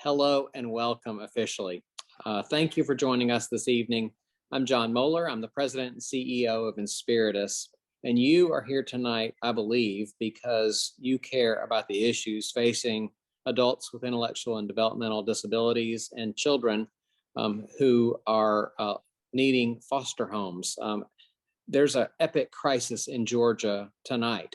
Hello and welcome officially. Thank you for joining us this evening. I'm John Moeller. I'm the president and CEO of Inspiritus. And you are here tonight, I believe, because you care about the issues facing adults with intellectual and developmental disabilities and children who are needing foster homes. There's an epic crisis in Georgia tonight.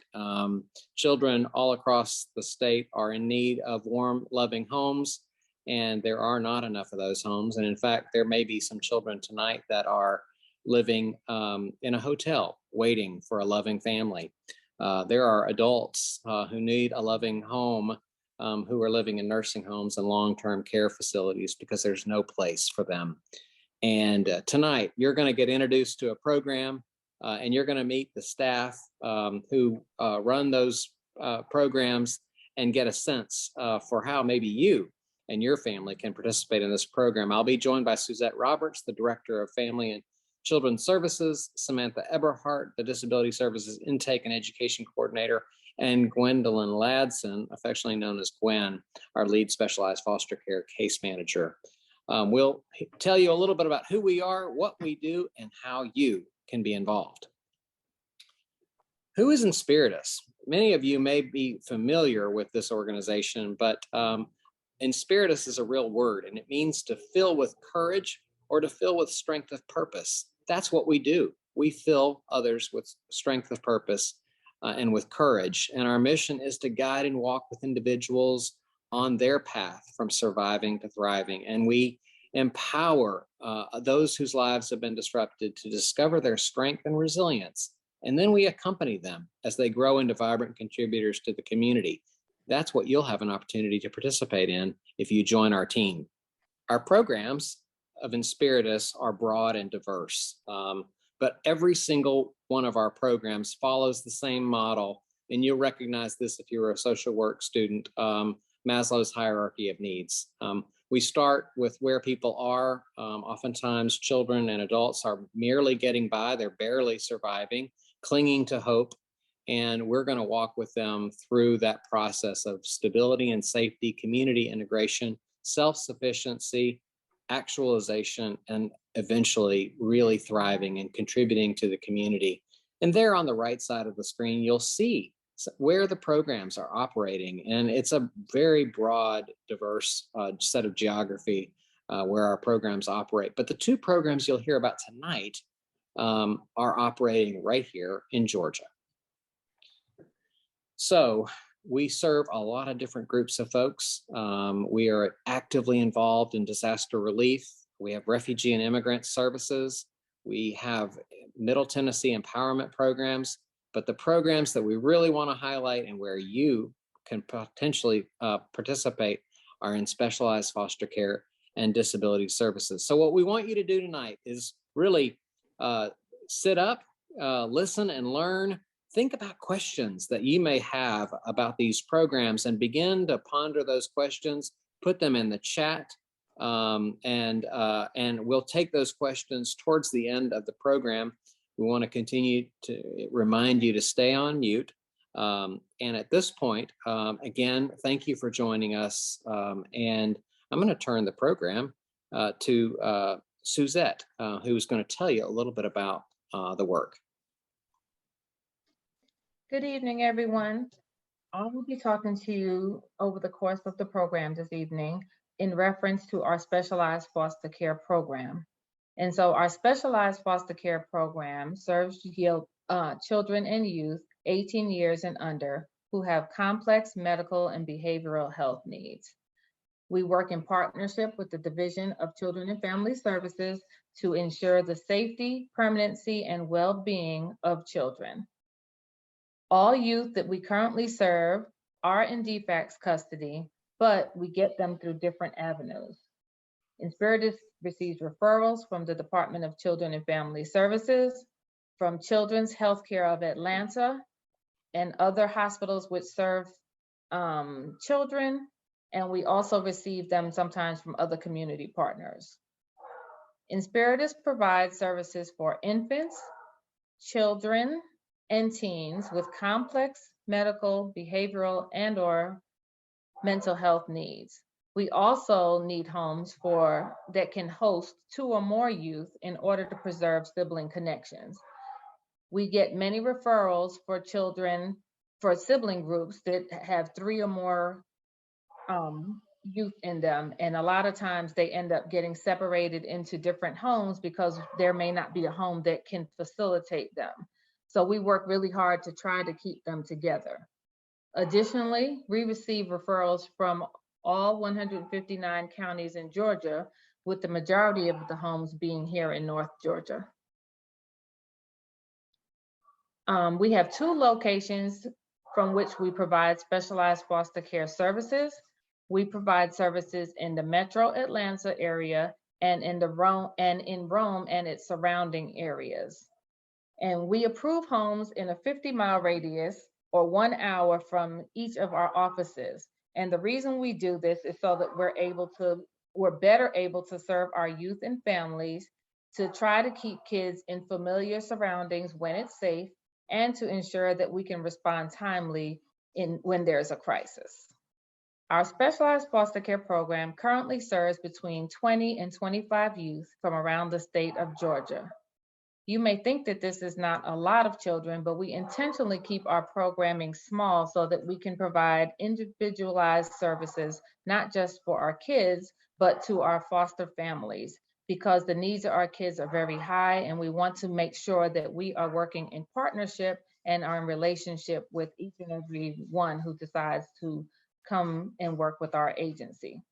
Children all across the state are in need of warm, loving homes, and there are not enough of those homes. And in fact, there may be some children tonight that are living in a hotel waiting for a loving family. There are adults who need a loving home who are living in nursing homes and long-term care facilities because there's no place for them. And tonight, you're going to get introduced to a program and you're going to meet the staff who run those programs and get a sense for how maybe you and your family can participate in this program. I'll be joined by Suzette Roberts, the Director of Family and Children's Services, Samantha Eberhardt, the Disability Services Intake and Education Coordinator, and Gwendolyn Ladson, affectionately known as Gwen, our lead specialized foster care case manager. We'll tell you a little bit about who we are, what we do, and how you can be involved. Who is Inspiritus? Many of you may be familiar with this organization, but Inspiritus is a real word, and it means to fill with courage or to fill with strength of purpose. That's what we do. We fill others with strength of purpose and with courage. And our mission is to guide and walk with individuals on their path from surviving to thriving. And we empower those whose lives have been disrupted to discover their strength and resilience. And then we accompany them as they grow into vibrant contributors to the community. That's what you'll have an opportunity to participate in if you join our team. Our programs of Inspiritus are broad and diverse, but every single one of our programs follows the same model, and you'll recognize this if you're a social work student, Maslow's hierarchy of needs. We start with where people are. Oftentimes children and adults are merely getting by, they're barely surviving, clinging to hope, and we're going to walk with them through that process of stability and safety, community integration, self-sufficiency, actualization, and eventually really thriving and contributing to the community. And there on the right side of the screen, you'll see where the programs are operating. And it's a very broad, diverse set of geography where our programs operate. But the two programs you'll hear about tonight are operating right here in Georgia. So we serve a lot of different groups of folks. We are actively involved in disaster relief. We have refugee and immigrant services. We have Middle Tennessee empowerment programs, but the programs that we really want to highlight and where you can potentially participate are in specialized foster care and disability services. So what we want you to do tonight is really sit up, listen and learn. Think about questions that you may have about these programs and begin to ponder those questions, put them in the chat, and we'll take those questions towards the end of the program. We want to continue to remind you to stay on mute. And at this point, again, thank you for joining us. And I'm going to turn the program to Suzette, who's going to tell you a little bit about the work. Good evening, everyone. I will be talking to you over the course of the program this evening in reference to our specialized foster care program. And so our specialized foster care program serves to heal children and youth 18 years and under who have complex medical and behavioral health needs. We work in partnership with the Division of Children and Family Services to ensure the safety, permanency, and well-being of children. All youth that we currently serve are in DFACS custody, but we get them through different avenues. Inspiritus receives referrals from the Department of Children and Family Services, from Children's Healthcare of Atlanta, and other hospitals which serve children, and we also receive them sometimes from other community partners. Inspiritus provides services for infants, children, and teens with complex medical, behavioral, and/or mental health needs. We also need homes that can host 2 or more youth in order to preserve sibling connections. We get many referrals for children for sibling groups that have 3 or more youth in them. And a lot of times they end up getting separated into different homes because there may not be a home that can facilitate them. So we work really hard to try to keep them together. Additionally, we receive referrals from all 159 counties in Georgia, with the majority of the homes being here in North Georgia. We have 2 locations from which we provide specialized foster care services. We provide services in the Metro Atlanta area and in Rome and its surrounding areas. And we approve homes in a 50-mile radius or 1 hour from each of our offices. And the reason we do this is so that we're better able to serve our youth and families, to try to keep kids in familiar surroundings when it's safe, and to ensure that we can respond timely when there's a crisis. Our specialized foster care program currently serves between 20 and 25 youth from around the state of Georgia. You may think that this is not a lot of children, but we intentionally keep our programming small so that we can provide individualized services, not just for our kids, but to our foster families, because the needs of our kids are very high, and we want to make sure that we are working in partnership and are in relationship with each and every one who decides to come and work with our agency.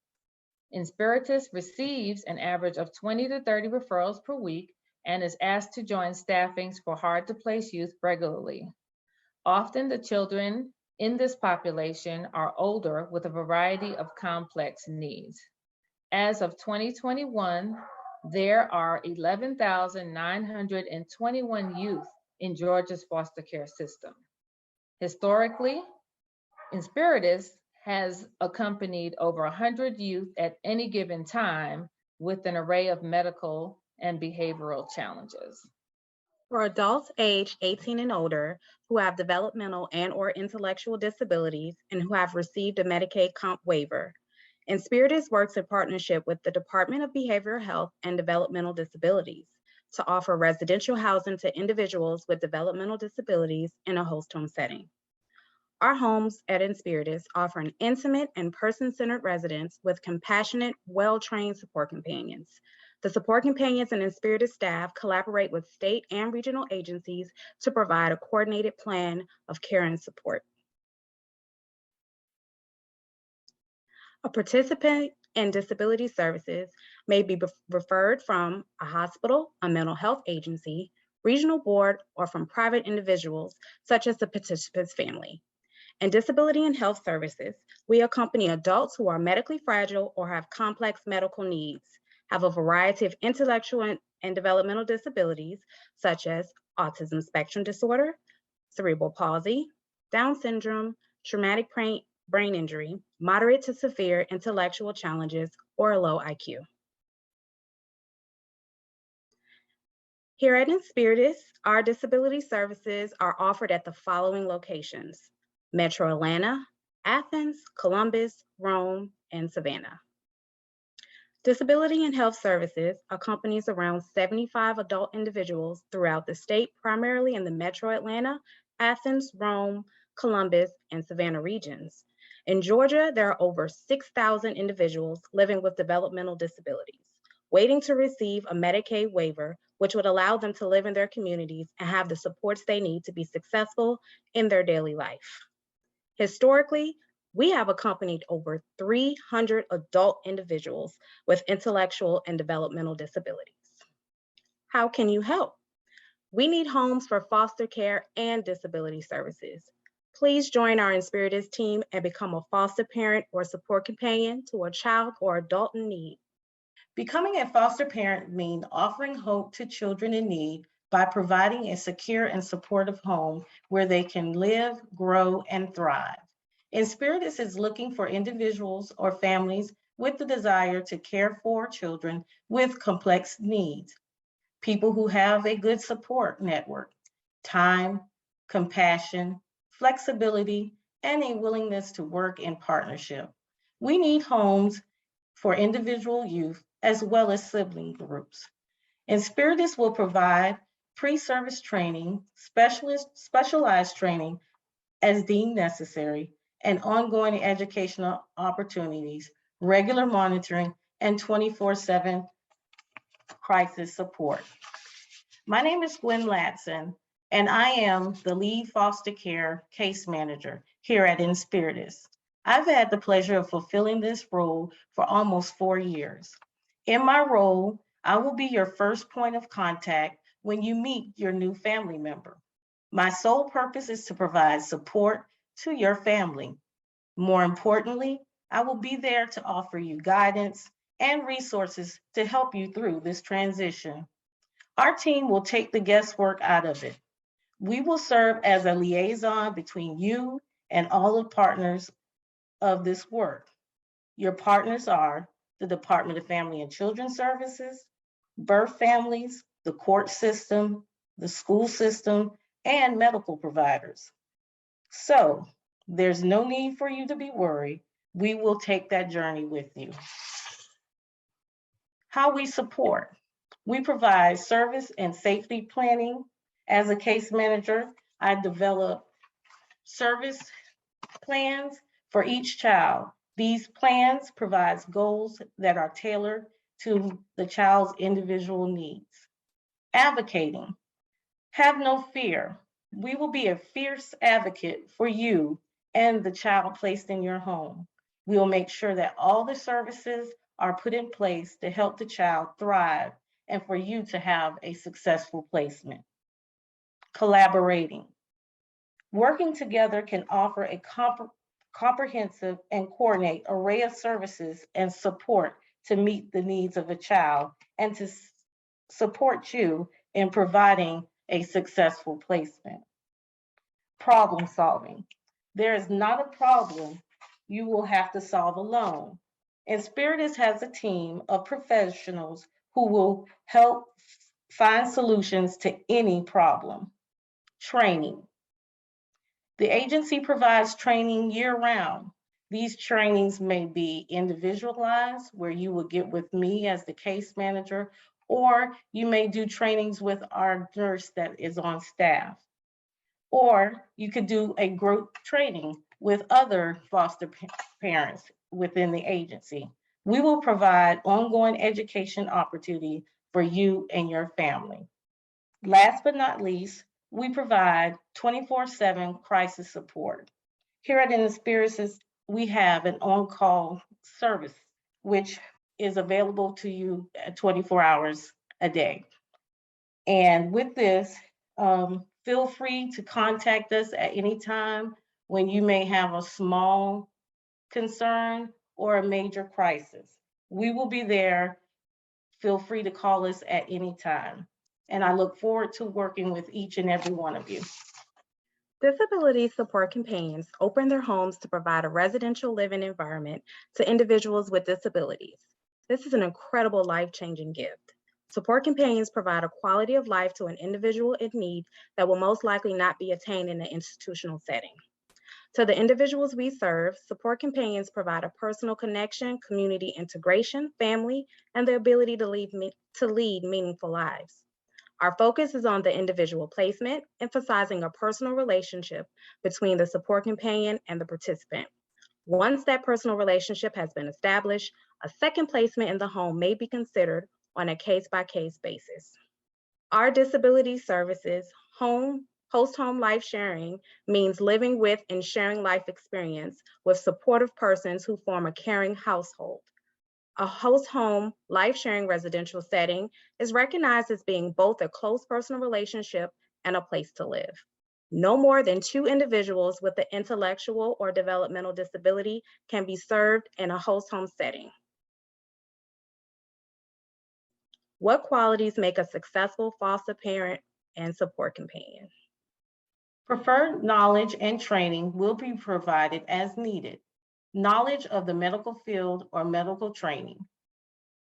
Inspiritus receives an average of 20 to 30 referrals per week and is asked to join staffings for hard-to-place youth regularly. Often the children in this population are older with a variety of complex needs. As of 2021, there are 11,921 youth in Georgia's foster care system. Historically, Inspiritus has accompanied over 100 youth at any given time with an array of medical and behavioral challenges. For adults aged 18 and older who have developmental and/or intellectual disabilities and who have received a Medicaid comp waiver, Inspiritus works in partnership with the Department of Behavioral Health and Developmental Disabilities to offer residential housing to individuals with developmental disabilities in a host home setting. Our homes at Inspiritus offer an intimate and person-centered residence with compassionate, well-trained support companions. The support companions and Inspiritus staff collaborate with state and regional agencies to provide a coordinated plan of care and support. A participant in disability services may be referred from a hospital, a mental health agency, regional board, or from private individuals, such as the participant's family. In disability and health services, we accompany adults who are medically fragile or have complex medical needs, have a variety of intellectual and developmental disabilities, such as autism spectrum disorder, cerebral palsy, Down syndrome, traumatic brain injury, moderate to severe intellectual challenges, or a low IQ. Here at Inspiritus, our disability services are offered at the following locations: Metro Atlanta, Athens, Columbus, Rome, and Savannah. Disability and Health Services accompanies around 75 adult individuals throughout the state, primarily in the Metro Atlanta, Athens, Rome, Columbus, and Savannah regions. In Georgia, there are over 6,000 individuals living with developmental disabilities, waiting to receive a Medicaid waiver, which would allow them to live in their communities and have the supports they need to be successful in their daily life. Historically, we have accompanied over 300 adult individuals with intellectual and developmental disabilities. How can you help? We need homes for foster care and disability services. Please join our Inspiritus team and become a foster parent or support companion to a child or adult in need. Becoming a foster parent means offering hope to children in need by providing a secure and supportive home where they can live, grow, and thrive. Inspiritus is looking for individuals or families with the desire to care for children with complex needs, people who have a good support network, time, compassion, flexibility, and a willingness to work in partnership. We need homes for individual youth as well as sibling groups. Inspiritus will provide pre-service training, specialized training as deemed necessary, and ongoing educational opportunities, regular monitoring, and 24/7 crisis support. My name is Gwen Latson, and I am the lead foster care case manager here at Inspiritus. I've had the pleasure of fulfilling this role for almost 4 years. In my role, I will be your first point of contact when you meet your new family member. My sole purpose is to provide support to your family. More importantly, I will be there to offer you guidance and resources to help you through this transition. Our team will take the guesswork out of it. We will serve as a liaison between you and all the partners of this work. Your partners are the Department of Family and Children Services, birth families, the court system, the school system, and medical providers. So there's no need for you to be worried. We will take that journey with you. How we support. We provide service and safety planning. As a case manager, I develop service plans for each child. These plans provide goals that are tailored to the child's individual needs. Advocating. Have no fear. We will be a fierce advocate for you and the child placed in your home. We will make sure that all the services are put in place to help the child thrive and for you to have a successful placement. Collaborating. Working together can offer a comprehensive and coordinate array of services and support to meet the needs of a child and to support you in providing a successful placement. Problem solving. There is not a problem you will have to solve alone. Inspiritus has a team of professionals who will help find solutions to any problem. Training. The agency provides training year-round. These trainings may be individualized, where you will get with me as the case manager, or you may do trainings with our nurse that is on staff. Or you could do a group training with other foster parents within the agency. We will provide ongoing education opportunity for you and your family. Last but not least, we provide 24/7 crisis support. Here at Inspiritus, we have an on-call service, which is available to you 24 hours a day. And with this, feel free to contact us at any time when you may have a small concern or a major crisis. We will be there. Feel free to call us at any time. And I look forward to working with each and every one of you. Disability Support Companions open their homes to provide a residential living environment to individuals with disabilities. This is an incredible life-changing gift. Support Companions provide a quality of life to an individual in need that will most likely not be attained in an institutional setting. To the individuals we serve, Support Companions provide a personal connection, community integration, family, and the ability to lead meaningful lives. Our focus is on the individual placement, emphasizing a personal relationship between the support companion and the participant. Once that personal relationship has been established, a second placement in the home may be considered on a case-by-case basis. Our disability services, host home life sharing means living with and sharing life experience with supportive persons who form a caring household. A host home life sharing residential setting is recognized as being both a close personal relationship and a place to live. No more than 2 individuals with an intellectual or developmental disability can be served in a host home setting. What qualities make a successful foster parent and support companion? Preferred knowledge and training will be provided as needed. Knowledge of the medical field or medical training.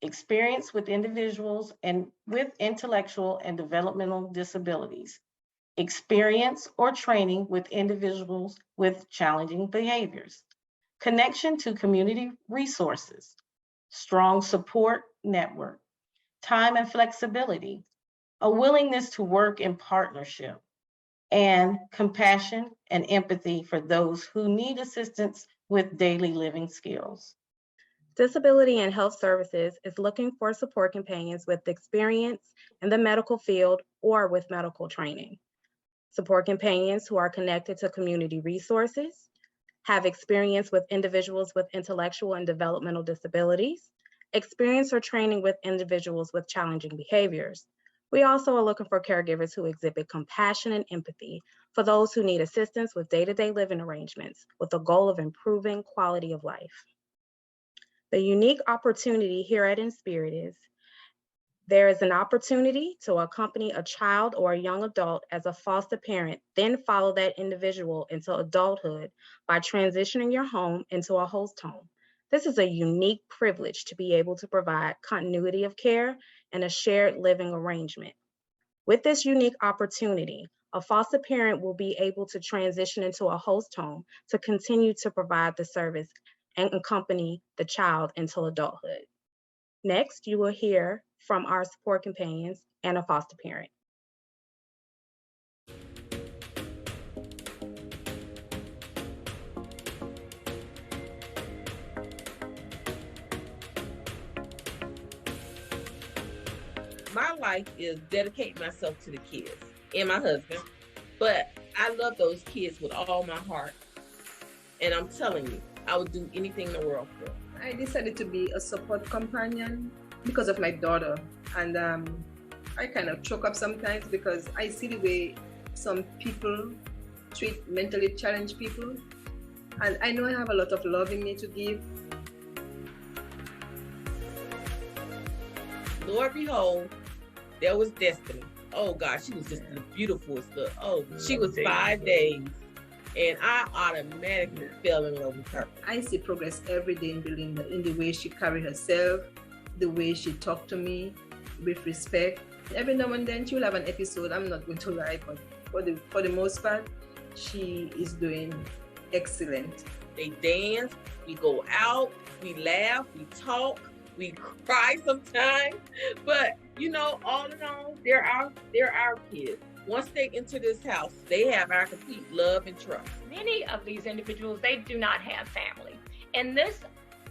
Experience with individuals and with intellectual and developmental disabilities. Experience or training with individuals with challenging behaviors. Connection to community resources. strong support network, time and flexibility, a willingness to work in partnership, and compassion and empathy for those who need assistance with daily living skills. Disability and Health Services is looking for support companions with experience in the medical field or with medical training. Support companions who are connected to community resources, have experience with individuals with intellectual and developmental disabilities, experience or training with individuals with challenging behaviors. We also are looking for caregivers who exhibit compassion and empathy for those who need assistance with day-to-day living arrangements with the goal of improving quality of life. The unique opportunity here at Inspiritus, there is an opportunity to accompany a child or a young adult as a foster parent, then follow that individual into adulthood by transitioning your home into a host home. This is a unique privilege to be able to provide continuity of care and a shared living arrangement. With this unique opportunity, a foster parent will be able to transition into a host home to continue to provide the service and accompany the child until adulthood. Next, you will hear from our support companions and a foster parent. My life is dedicating myself to the kids and my husband, but I love those kids with all my heart. And I'm telling you, I would do anything in the world for them. I decided to be a support companion because of my daughter, and I kind of choke up sometimes because I see the way some people treat mentally challenged people, and I know I have a lot of love in me to give. Lord behold, there was Destiny. Oh God, she was just the beautifulest look. Oh, she was 5 days, and I automatically fell in love with her. I see progress every day in Belinda, in the way she carried herself, the way she talked to me with respect. Every now and then she will have an episode, I'm not going to lie, but for the most part, she is doing excellent. They dance, we go out, we laugh, we talk, we cry sometimes, but you know, all in all, they're our kids. Once they enter this house, they have our complete love and trust. Many of these individuals, they do not have family, and this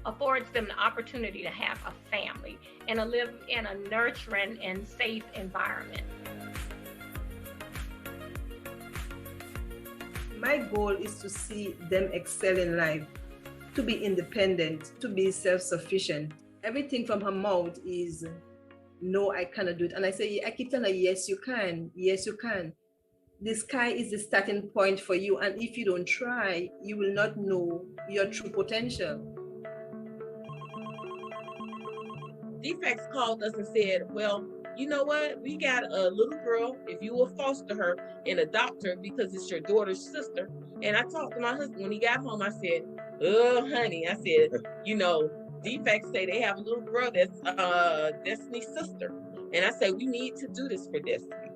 affords them the opportunity to have a family and to live in a nurturing and safe environment. My goal is to see them excel in life, to be independent, to be self-sufficient. Everything from her mouth is, no, I cannot do it. And I say, I keep telling her, yes, you can. Yes, you can. The sky is the starting point for you. And if you don't try, you will not know your true potential. Defects called us and said, well, you know what? We got a little girl, if you will foster her and adopt her because it's your daughter's sister. And I talked to my husband when he got home. I said, oh, honey, I said, you know, Defects say they have a little girl that's Destiny's sister. And I said, we need to do this for Destiny.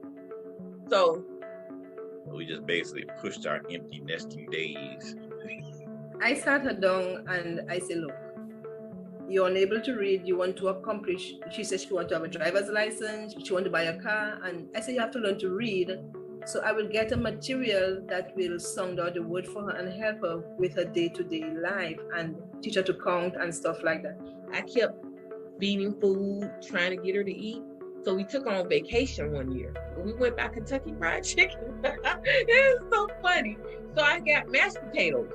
So we just basically pushed our empty nesting days. I sat her down and I said, look, you're unable to read, you want to accomplish. She said she wants to have a driver's license, she wants to buy a car. And I said, you have to learn to read. So I will get a material that will sound out the word for her and help her with her day-to-day life and teach her to count and stuff like that. I kept feeding food, trying to get her to eat. So we took her on vacation one year. We went by Kentucky Fried Chicken. It was so funny. So I got mashed potatoes.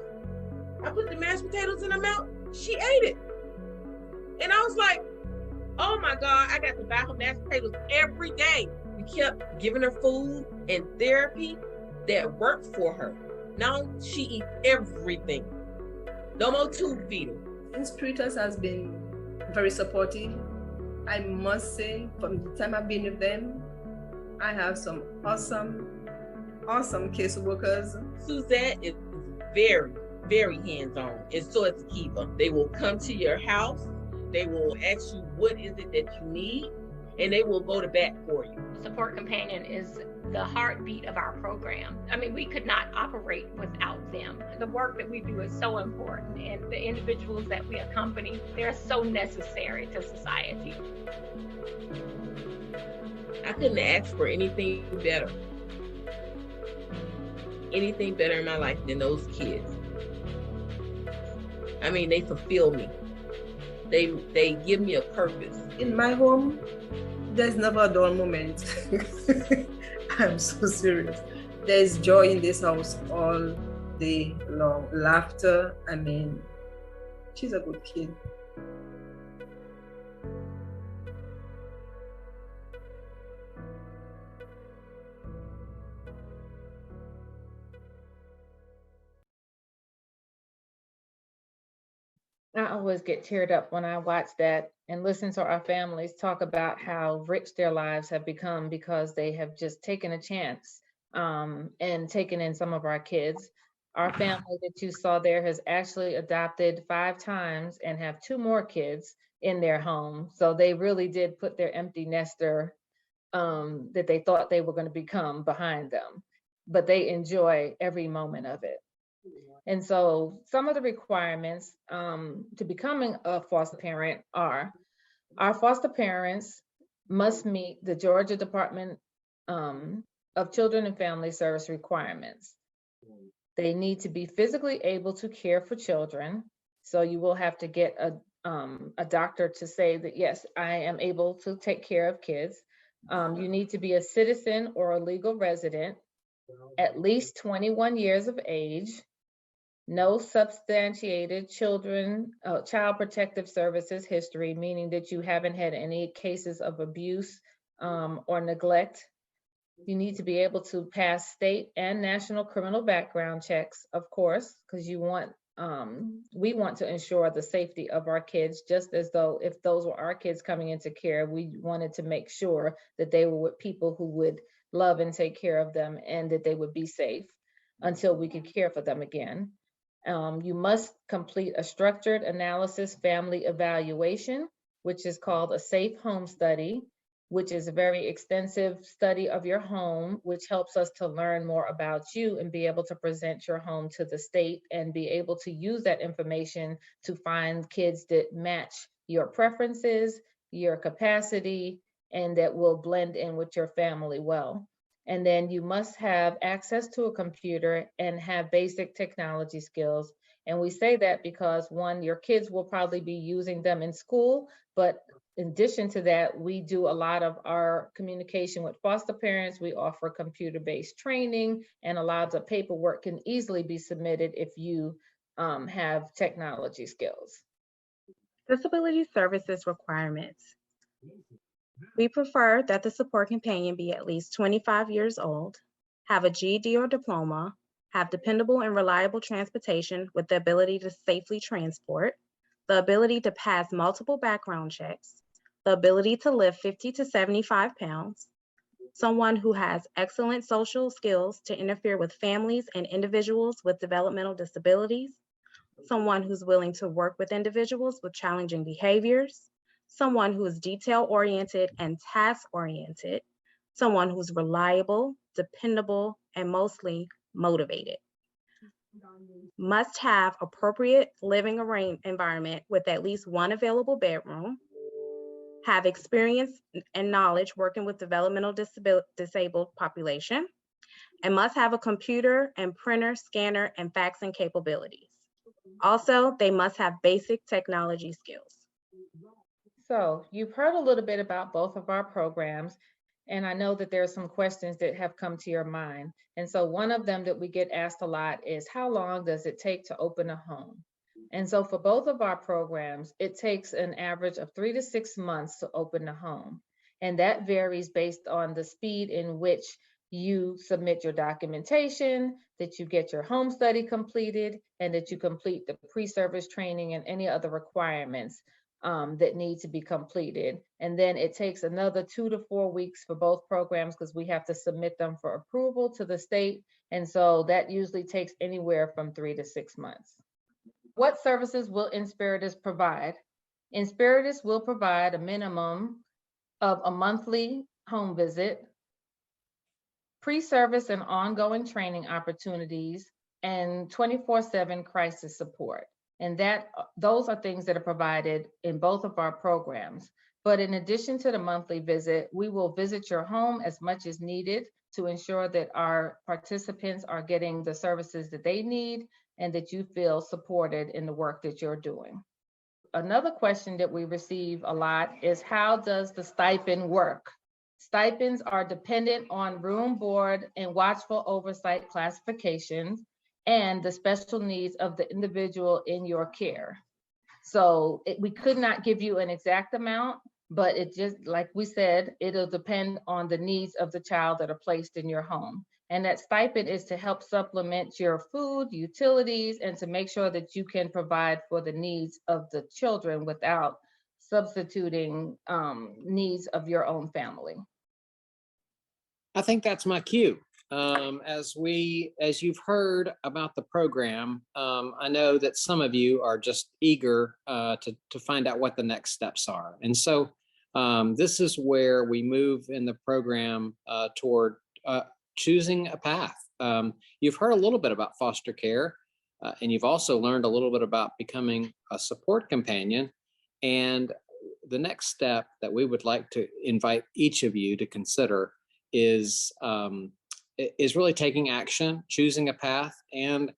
I put the mashed potatoes in her mouth. She ate it. And I was like, oh my God, I got to buy her mashed potatoes every day. We kept giving her food and therapy that worked for her. Now she eats everything. No more tube feeding. Inspiritus has been very supportive. I must say, from the time I've been with them, I have some awesome case workers. Suzette is very, very hands-on, and so is Kiva. They will come to your house. They will ask you, what is it that you need? and they will go to bat for you. Support Companion is the heartbeat of our program. I mean, we could not operate without them. The work that we do is so important, and the individuals that we accompany, they're so necessary to society. I couldn't ask for anything better in my life than those kids. I mean, they fulfill me. They give me a purpose. In my home, there's never a dull moment. I'm so serious. There's joy in this house all day long. Laughter. I mean, she's a good kid. I always get teared up when I watch that and listen to our families talk about how rich their lives have become because they have just taken a chance and taken in some of our kids. Our family that you saw there has actually adopted 5 times and have 2 more kids in their home. So they really did put their empty nester that they thought they were going to become behind them, but they enjoy every moment of it. And so some of the requirements to becoming a foster parent are our foster parents must meet the Georgia Department of Children and Family Service requirements. They need to be physically able to care for children. So you will have to get a doctor to say that, yes, I am able to take care of kids. You need to be a citizen or a legal resident, at least 21 years of age, no substantiated child protective services history, meaning that you haven't had any cases of abuse or neglect. You need to be able to pass state and national criminal background checks, of course, because we want to ensure the safety of our kids, just as though if those were our kids coming into care, we wanted to make sure that they were with people who would love and take care of them and that they would be safe until we could care for them again. You must complete a structured analysis family evaluation, which is called a safe home study, which is a very extensive study of your home, which helps us to learn more about you and be able to present your home to the state and be able to use that information to find kids that match your preferences, your capacity, and that will blend in with your family well. And then you must have access to a computer and have basic technology skills. And we say that because, one, your kids will probably be using them in school, but in addition to that, we do a lot of our communication with foster parents. We offer computer-based training, and a lot of paperwork can easily be submitted if you have technology skills. Disability services requirements. We prefer that the support companion be at least 25 years old, have a GED or diploma, have dependable and reliable transportation with the ability to safely transport, the ability to pass multiple background checks, the ability to lift 50 to 75 pounds, someone who has excellent social skills to interfere with families and individuals with developmental disabilities, someone who's willing to work with individuals with challenging behaviors, someone who is detail-oriented and task-oriented, someone who's reliable, dependable, and mostly motivated. Must have appropriate living environment with at least 1 available bedroom, have experience and knowledge working with developmental disabled population, and must have a computer and printer, scanner, and faxing capabilities. Also, they must have basic technology skills. So you've heard a little bit about both of our programs, and I know that there are some questions that have come to your mind. And so one of them that we get asked a lot is, how long does it take to open a home? And so for both of our programs, it takes an average of 3 to 6 months to open a home. And that varies based on the speed in which you submit your documentation, that you get your home study completed, and that you complete the pre-service training and any other requirements that need to be completed. And then it takes another 2 to 4 weeks for both programs because we have to submit them for approval to the state. And so that usually takes anywhere from 3 to 6 months. What services will Inspiritus provide? Inspiritus will provide a minimum of a monthly home visit, pre-service and ongoing training opportunities, and 24/7 crisis support. And those are things that are provided in both of our programs. But in addition to the monthly visit, we will visit your home as much as needed to ensure that our participants are getting the services that they need and that you feel supported in the work that you're doing. Another question that we receive a lot is, how does the stipend work? Stipends are dependent on room, board, and watchful oversight classifications and the special needs of the individual in your care. So we could not give you an exact amount, but it just, like we said, it'll depend on the needs of the child that are placed in your home. And that stipend is to help supplement your food, utilities, and to make sure that you can provide for the needs of the children without substituting needs of your own family. I think that's my cue. As you've heard about the program, I know that some of you are just eager to find out what the next steps are. And so this is where we move in the program toward choosing a path. You've heard a little bit about foster care, and you've also learned a little bit about becoming a support companion. And the next step that we would like to invite each of you to consider is really taking action, choosing a path, and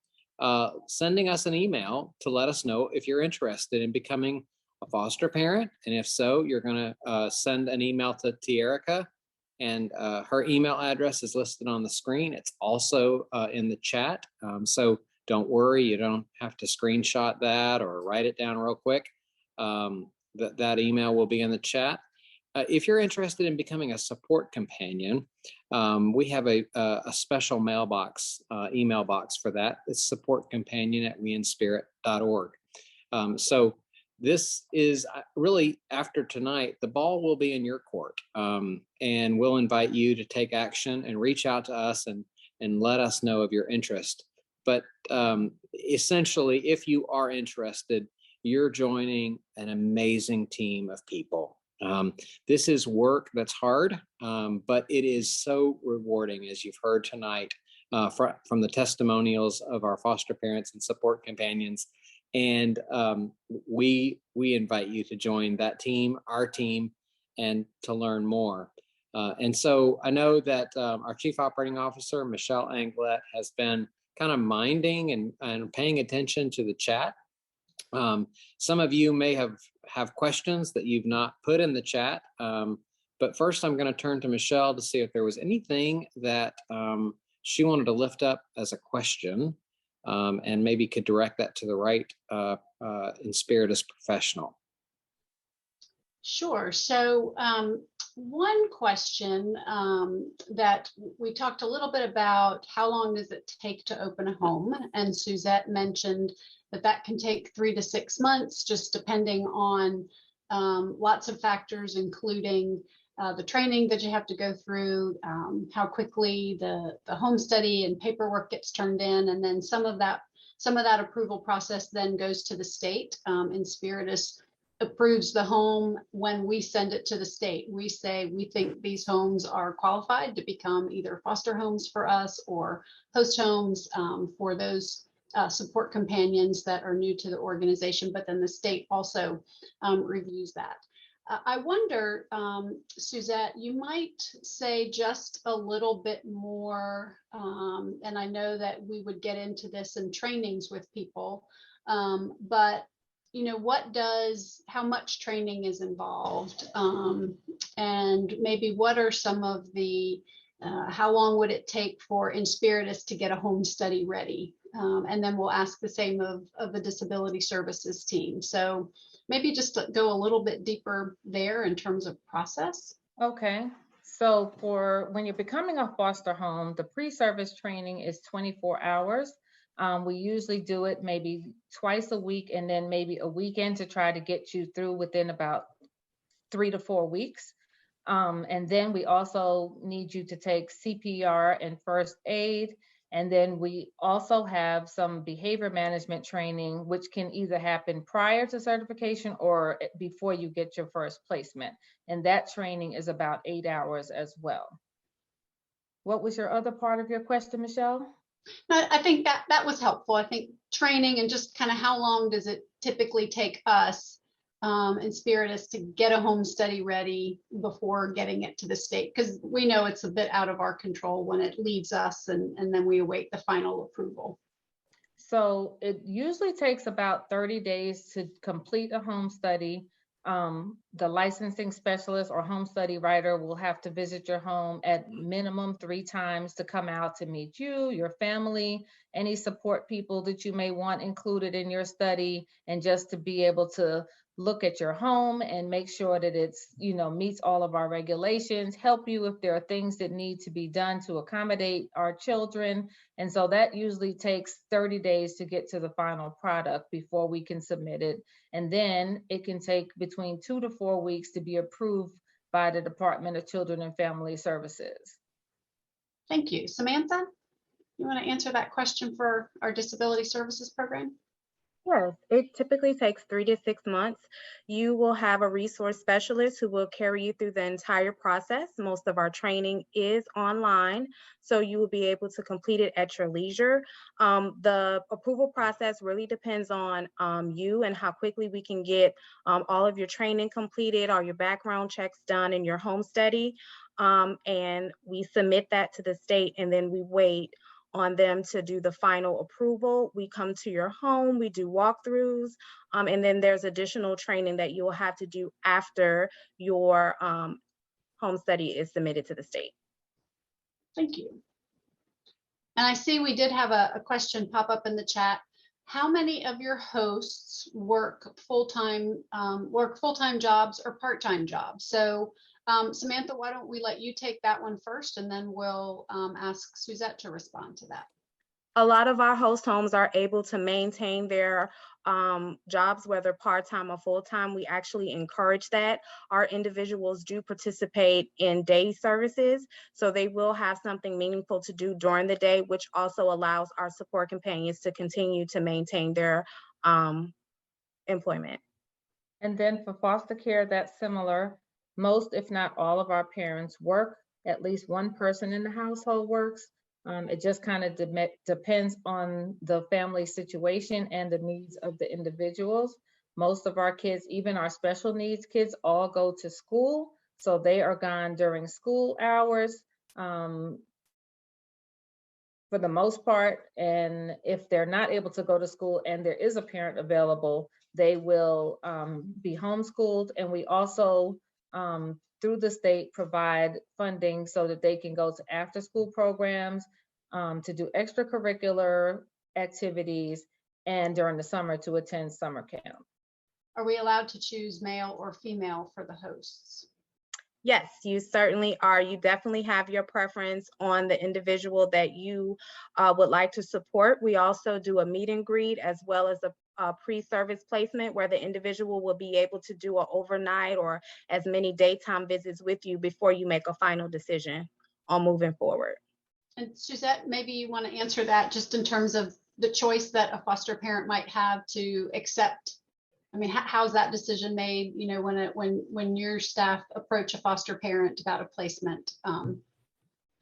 sending us an email to let us know if you're interested in becoming a foster parent. And if so, you're going to send an email to Tierica, and her email address is listed on the screen. It's also in the chat. So don't worry, you don't have to screenshot that or write it down real quick. That email will be in the chat. If you're interested in becoming a support companion, we have a special mailbox, email box for that. It's supportcompanion@weinspirit.org. So this is really, after tonight, the ball will be in your court, and we'll invite you to take action and reach out to us and let us know of your interest. But essentially, if you are interested, you're joining an amazing team of people. This is work that's hard, but it is so rewarding, as you've heard tonight from the testimonials of our foster parents and support companions. And we invite you to join that team, our team, and to learn more. And so I know that our Chief Operating Officer, Michelle Anglet, has been kind of minding and paying attention to the chat. Some of you may have questions that you've not put in the chat. But first, I'm going to turn to Michelle to see if there was anything that she wanted to lift up as a question, and maybe could direct that to the right Inspiritus professional. Sure. So one question that we talked a little bit about, how long does it take to open a home? And Suzette mentioned that can take 3 to 6 months, just depending on lots of factors, including the training that you have to go through, how quickly the home study and paperwork gets turned in, and then some of that approval process then goes to the state. Inspiritus approves the home when we send it to the state. We say we think these homes are qualified to become either foster homes for us or host homes for those support companions that are new to the organization, but then the state also reviews that. I wonder, Suzette, you might say just a little bit more, and I know that we would get into this in trainings with people, but how much training is involved, and maybe what are some of the, how long would it take for Inspiritus to get a home study ready? And then we'll ask the same of the disability services team. So maybe just go a little bit deeper there in terms of process. Okay. So when you're becoming a foster home, the pre-service training is 24 hours. We usually do it maybe twice a week and then maybe a weekend to try to get you through within about 3 to 4 weeks. And then we also need you to take CPR and first aid. And then we also have some behavior management training, which can either happen prior to certification or before you get your first placement. And that training is about 8 hours as well. What was your other part of your question, Michelle? I think that was helpful. I think training and just kind of how long does it typically take us Inspiritus to get a home study ready before getting it to the state? Because we know it's a bit out of our control when it leaves us and then we await the final approval. So it usually takes about 30 days to complete a home study. The licensing specialist or home study writer will have to visit your home at minimum 3 times to come out to meet you, your family, any support people that you may want included in your study, and just to be able to look at your home and make sure that it's, meets all of our regulations, help you if there are things that need to be done to accommodate our children. And so that usually takes 30 days to get to the final product before we can submit it. And then it can take between 2 to 4 weeks to be approved by the Department of Children and Family Services. Thank you. Samantha, you want to answer that question for our disability services program? Yes, it typically takes 3 to 6 months. You will have a resource specialist who will carry you through the entire process. Most of our training is online, so you will be able to complete it at your leisure. The approval process really depends on you and how quickly we can get all of your training completed, all your background checks done, and your home study. And we submit that to the state, and then we wait on them to do the final approval. We come to your home, we do walkthroughs, and then there's additional training that you will have to do after your home study is submitted to the state. Thank you. And I see we did have a question pop up in the chat. How many of your hosts work full-time jobs or part-time jobs? So Samantha, why don't we let you take that one first, and then we'll ask Suzette to respond to that. A lot of our host homes are able to maintain their jobs, whether part-time or full-time. We actually encourage that. Our individuals do participate in day services, so they will have something meaningful to do during the day, which also allows our support companions to continue to maintain their employment. And then for foster care, that's similar. Most, if not all of our parents work. At least one person in the household works. It just kind of depends on the family situation and the needs of the individuals. Most of our kids, even our special needs kids, all go to school. So they are gone during school hours for the most part. And if they're not able to go to school and there is a parent available, they will be homeschooled. And we also, through the state, provide funding so that they can go to after school programs, to do extracurricular activities, and during the summer to attend summer camp. Are we allowed to choose male or female for the hosts? Yes, you certainly are. You definitely have your preference on the individual that you would like to support. We also do a meet and greet as well as a pre-service placement where the individual will be able to do an overnight or as many daytime visits with you before you make a final decision on moving forward. And Suzette, maybe you want to answer that just in terms of the choice that a foster parent might have to accept. I mean, how's that decision made? You know, when your staff approach a foster parent about a placement, how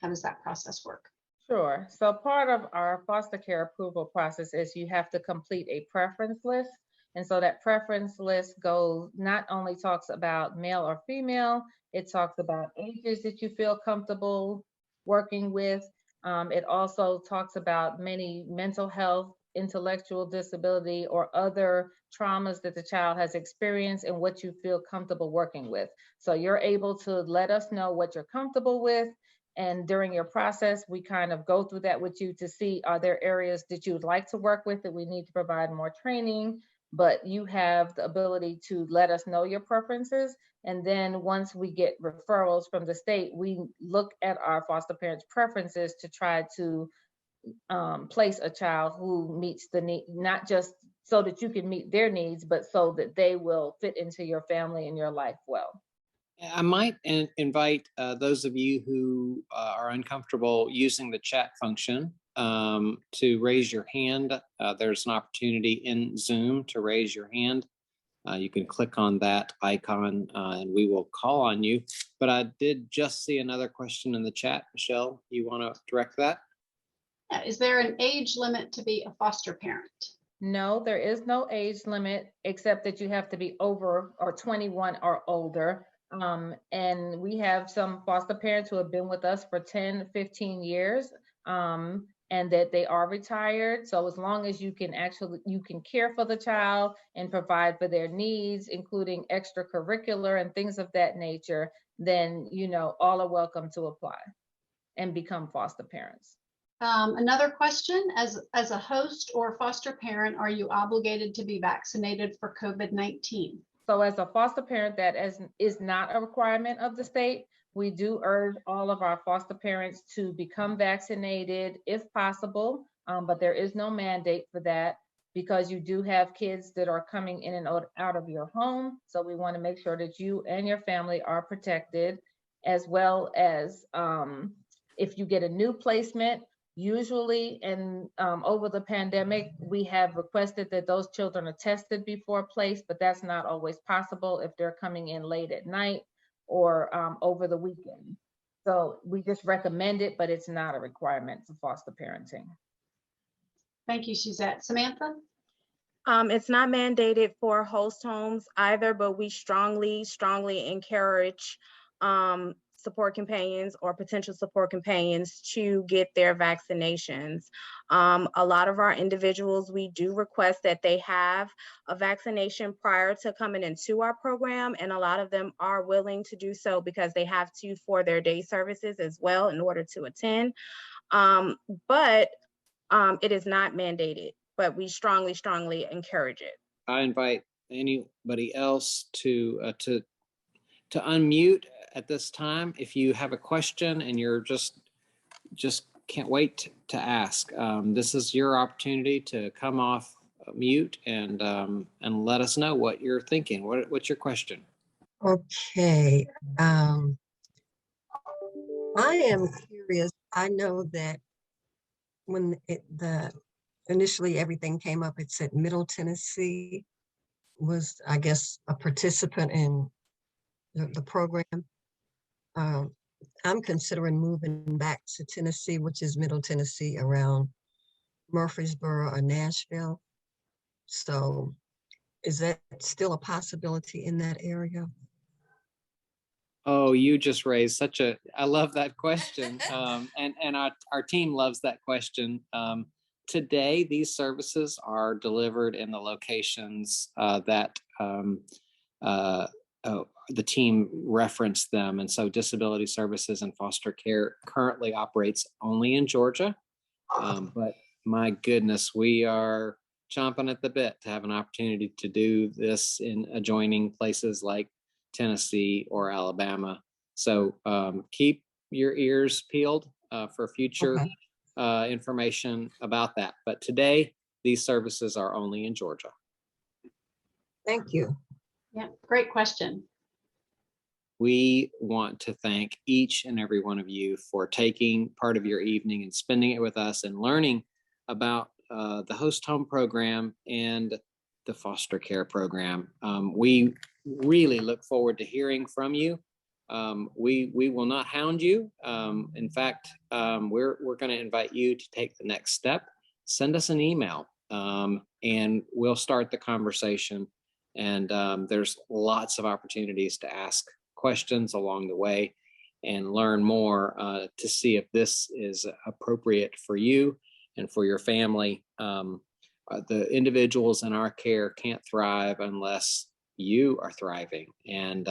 does that process work? Sure. So part of our foster care approval process is you have to complete a preference list. And so that preference list not only talks about male or female, it talks about ages that you feel comfortable working with. It also talks about many mental health, intellectual disability, or other traumas that the child has experienced and what you feel comfortable working with. So you're able to let us know what you're comfortable with. And during your process, we kind of go through that with you to see, are there areas that you would like to work with that we need to provide more training? But you have the ability to let us know your preferences. And then once we get referrals from the state, we look at our foster parents' preferences to try to place a child who meets the need, not just so that you can meet their needs, but so that they will fit into your family and your life well. I might invite those of you who are uncomfortable using the chat function to raise your hand. There's an opportunity in Zoom to raise your hand. You can click on that icon and we will call on you. But I did just see another question in the chat. Michelle, you want to direct that? Is there an age limit to be a foster parent? No, there is no age limit except that you have to be over or 21 or older. And we have some foster parents who have been with us for 10, 15 years, and that they are retired. So as long as you can care for the child and provide for their needs, including extracurricular and things of that nature, then, all are welcome to apply and become foster parents. Another question, as a host or foster parent, are you obligated to be vaccinated for COVID-19? So as a foster parent, that is not a requirement of the state. We do urge all of our foster parents to become vaccinated if possible, but there is no mandate for that because you do have kids that are coming in and out of your home. So we want to make sure that you and your family are protected, as well as if you get a new placement. Usually, and over the pandemic, we have requested that those children are tested before place, but that's not always possible if they're coming in late at night or over the weekend. So we just recommend it, but it's not a requirement for foster parenting. Thank you, Suzette. Samantha? It's not mandated for host homes either, but we strongly encourage support companions or potential support companions to get their vaccinations. A lot of our individuals, we do request that they have a vaccination prior to coming into our program, and a lot of them are willing to do so because they have to for their day services as well in order to attend. But it is not mandated, but we strongly encourage it. I invite anybody else to unmute at this time. If you have a question and you're just can't wait to ask, this is your opportunity to come off mute and let us know what you're thinking. What's your question? Okay. I am curious. I know that when initially everything came up, it said Middle Tennessee was, I guess, a participant in the program. I'm considering moving back to Tennessee, which is Middle Tennessee, around Murfreesboro or Nashville. So is that still a possibility in that area? Oh, you just raised I love that question. And our team loves that question. Today, these services are delivered in the locations that the team referenced them. And so disability services and foster care currently operates only in Georgia. But my goodness, we are chomping at the bit to have an opportunity to do this in adjoining places like Tennessee or Alabama. So keep your ears peeled for future information about that. But today, these services are only in Georgia. Thank you. Yeah, great question. We want to thank each and every one of you for taking part of your evening and spending it with us and learning about the host home program and the foster care program. We really look forward to hearing from you. We will not hound you. In fact, we're going to invite you to take the next step. Send us an email and we'll start the conversation. And there's lots of opportunities to ask questions along the way and learn more to see if this is appropriate for you and for your family. The individuals in our care can't thrive unless you are thriving, and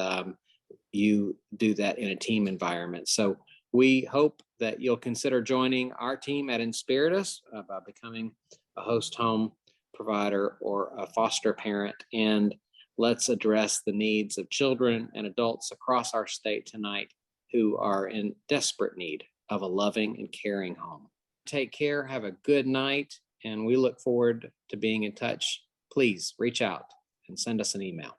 you do that in a team environment. So we hope that you'll consider joining our team at Inspiritus by becoming a host home provider or a foster parent, and let's address the needs of children and adults across our state tonight who are in desperate need of a loving and caring home. Take care, have a good night, and we look forward to being in touch. Please reach out and send us an email.